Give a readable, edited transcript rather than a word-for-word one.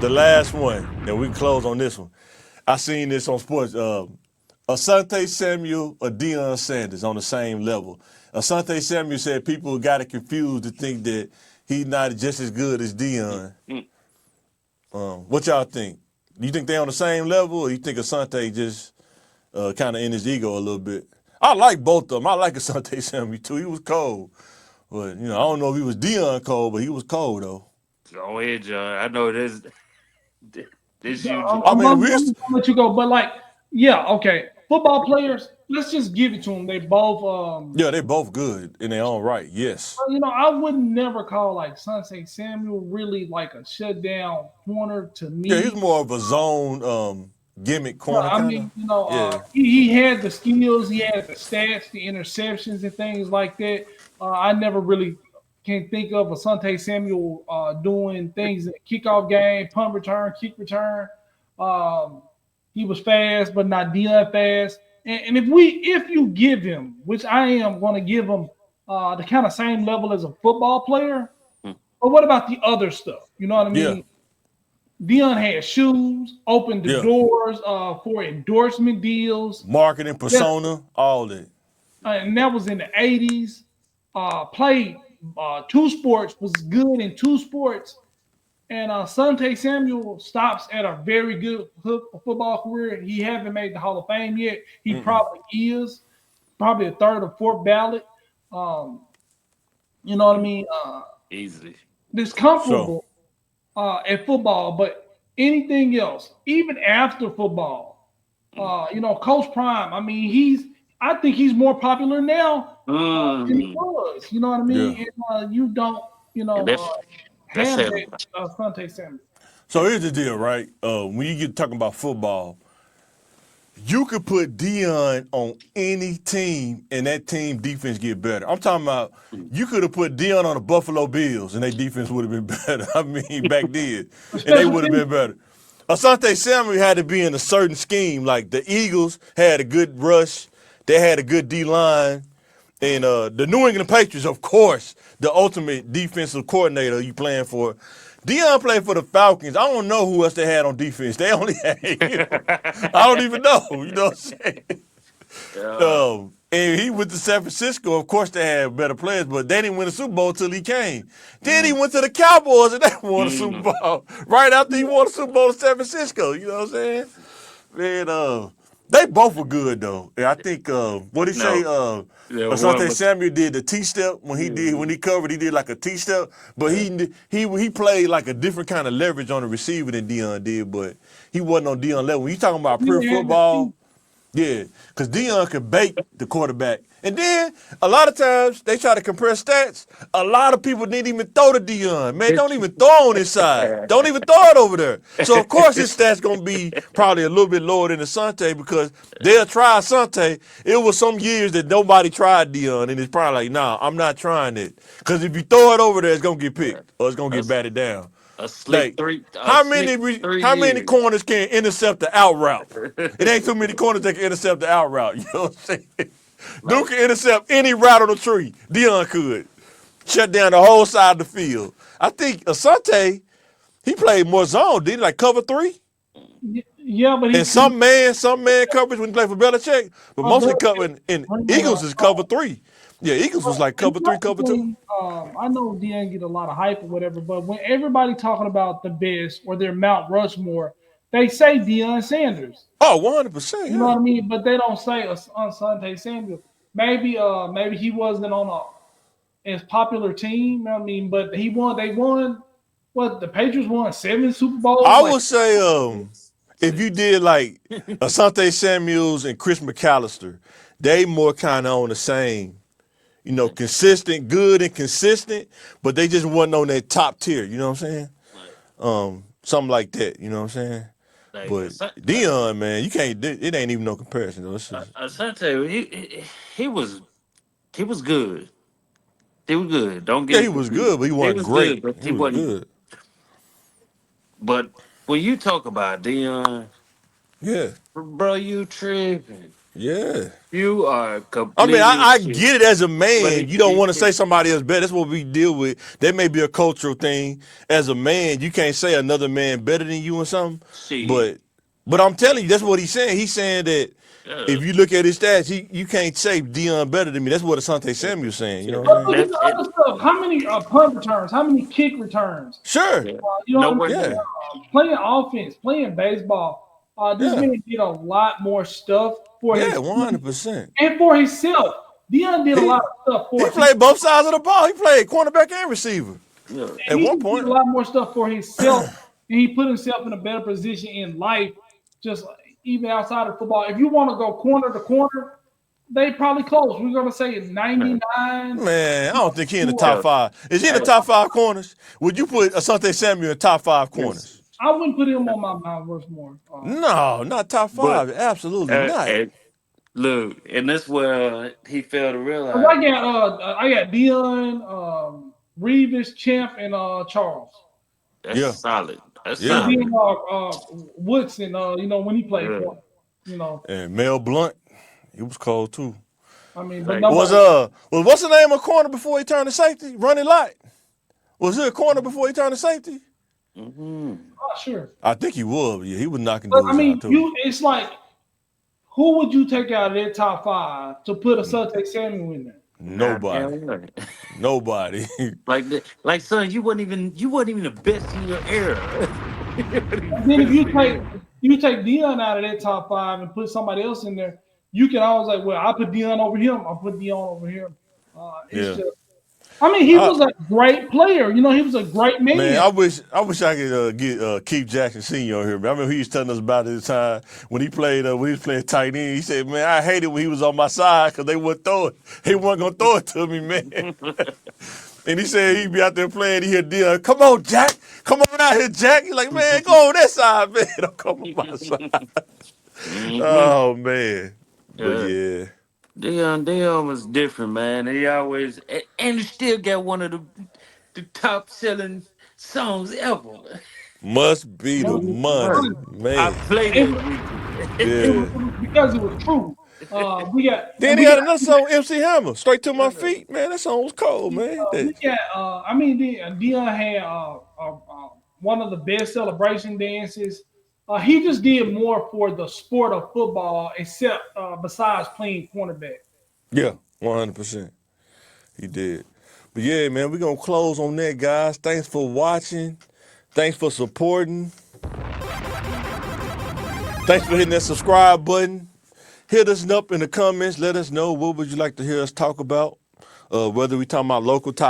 the last one, and we can close on this one. I seen this on sports. Asante Samuel or Deion Sanders on the same level. Asante Samuel said people got it confused to think that he's not just as good as Deion. What y'all think? Do you think they on the same level, or you think Asante just kind of in his ego a little bit? I like both of them. I like Asante Samuel too. He was cold, but I don't know if he was Deion cold, but he was cold though. Go ahead, John. I know this you, I'm, John. I I'm, mean, I'm, we I'm used gonna let you go, but like, yeah, okay. Football players, let's just give it to them. They both, yeah, they both good in their own right. Yes. I would never call like Sunset Samuel really like a shutdown corner to Yeah, he's me. more of a zone gimmick No, corner I kind mean, of. Yeah. he had the skills, he had the stats, the interceptions, and things like that. I never really can think of Asante Samuel doing things in the kickoff game, punt return, kick return. Um, he was fast, but not Deion fast. And if you give him, which I am going to give him, the kind of same level as a football player. But what about the other stuff? You know what I Yeah. mean? Dion had shoes, opened the Yeah. doors for endorsement deals. Marketing That, persona, all that. and that was in the 80s. Played two sports, was good in two sports. And Sante Samuel stops at a very good football career. He haven't made the Hall of Fame yet. He probably is, probably a third or fourth ballot. Um, you know what I mean? Easily. This So, comfortable at football, but anything else, even after football, Coach Prime. I mean, I think he's more popular now than he Mm. was. You know what I yeah. mean? And you don't, And that's have him. that Asante Samuel. So here's the deal, right? When you get talking about football, you could put Dion on any team and that team defense get better. I'm talking about you could have put Dion on the Buffalo Bills and their defense would have been better. I mean, back then, The and they special would have teams. been better. Asante Samuel had to be in a certain scheme. Like the Eagles had a good rush, they had a good D line, and the New England Patriots, of course, the ultimate defensive coordinator you playing for. Deion played for the Falcons. I don't know who else they had on defense. They only had, I don't even know. You know what I'm saying? Yeah. And he went to San Francisco. Of course, they had better players, but they didn't win a Super Bowl till he came. Then he went to the Cowboys and they won a Super Mm. Bowl right after he won a Super Bowl in San Francisco. You know what I'm saying? Man, they both were good though. And I think what he say? No. Yeah, one Asante was. Samuel did the T step when he covered. He did like a T step, but he played like a different kind of leverage on the receiver than Dion did. But he wasn't on Dion level. When you talking about pure He had the football. team. Yeah, because Deion could bait the quarterback. And then, a lot of times, they try to compare stats. A lot of people didn't even throw to Deion. Man, don't even throw on his side. Don't even throw it over there. So, of course, his stats going to be probably a little bit lower than Asante because they'll try Asante. It was some years that nobody tried Deion, and it's probably like, nah, I'm not trying it. Because if you throw it over there, it's going to get picked or it's going to a, get batted down. Like, a slick three how many years. corners can intercept the out route? It ain't too many corners that can intercept the out route. You know what I'm saying? Duke Like, can intercept any route on the tree. Dion could. Shut down the whole side of the field. I think Asante, he played more zone, did he? Like cover three? Yeah, but And some man coverage when he played for Belichick, but mostly Belichick cover in bring a Eagles lot. is cover three. Yeah, Eagles was like And cover three, another cover two. thing, I know Deion get a lot of hype or whatever, but when everybody talking about the best or their Mount Rushmore, they say Deion Sanders. Oh, 100%, You know yeah. what I mean? But they don't say Asante Samuel. Maybe he wasn't on a as popular team. You know what I mean, but he won. They won. What the Patriots won 7 Super Bowls. I Like would say if you did like Asante Samuels and Chris McAllister, they more kind of on the same, consistent, good and consistent, but they just wasn't on that top tier. You know what I'm saying? like, Something like that. You know what I'm saying? like But Dion, man, you can't. It ain't even no comparison. Though. It's just, Asante, he was he was good. He was good. Don't yeah, get he it was confused. good, but he He wasn't was good, great. but He he was wasn't. good. But when you talk about Dion, Yeah. bro, you tripping. Yeah. You are I completely. mean, I shit. get it as a But man. You don't want to say somebody else better. That's what we deal with. That may be a cultural thing. As a man, you can't say another man better than you or something. shit. But I'm telling you, that's what he's saying. He's saying that Yeah. if you look at his stats, you can't say Deion better than me. That's what Asante Samuel's saying. You know what But I'm look saying? at the other stuff. How many punt returns? How many kick returns? Sure. Yeah. You know what I Nowhere mean? Yeah. near. Playing offense, playing baseball. This Yeah. man did a lot more stuff for Yeah. his team 100%. and for himself. Deion did a He lot of stuff for he him. played both sides of the ball. He played cornerback and receiver Yeah. at He one just did a point. lot more stuff for himself, and he put himself in a better position in life. Just even outside of football, if you want to go corner to corner, they probably close. We're gonna say it's 99. Man, I don't think he in the top Yeah. five. Is he in the Hey, top five corners? Would you put Asante Samuel in top five listen. corners? I wouldn't put him on my Mount Rushmore. No, not top But five. Absolutely not. and look, and that's where he failed to 'Cause realize. I got Dion, Reeves, Champ, and Charles. That's Yeah, solid. That's yeah. And then solid. Woodson, when he played Yeah. for him, you know, And Mel Blunt, he was cold too. I mean, but Like nobody. What's the name of corner before he turned to safety? Ronnie Lott. Was he a corner before he turned to safety? Not sure. I think he was. Yeah, he was knocking But I dudes out mean, too. it's like, who would you take out of their top five to put Asante Samuel in there? Nobody. goddamn right. Nobody. Like son, you wasn't even the best in your era. You wasn't even the Then if best in your era. you take Dion out of that top five and put somebody else in there, you can always like, well, I put Dion over him. I put Dion over him. It's Yeah. just, I mean, he I, was a great player. You know, he was a great Man, man. I wish I could get Keith Jackson Sr. on here. Man, I remember he was telling us about it at the time when he was playing tight end. He said, "Man, I hated when he was on my side because they wouldn't throw it. He wasn't gonna throw it to me, man." And he said he'd be out there playing. He hear Deion, "Come on, Jack, come on out here, Jack." He's like, "Man, go on that side, man. Don't come on my side." Mhm. Oh man, but Yeah. yeah, Deion was different, man. He always and he still got one of the top selling songs ever. must be the money, I man. play It that was, with you. Yeah. it was because it was true. Then he We had got another song, MC Hammer, "Straight to My Feet." Man, that song was cold, man. we got. Dion had one of the best celebration dances. He just did more for the sport of football, except besides playing cornerback. Yeah, 100%. He did. But yeah, man, we're going to close on that, guys. Thanks for watching. Thanks for supporting. Thanks for hitting that subscribe button. Hit us up in the comments. Let us know what would you like to hear us talk about. Whether we talking about local topics.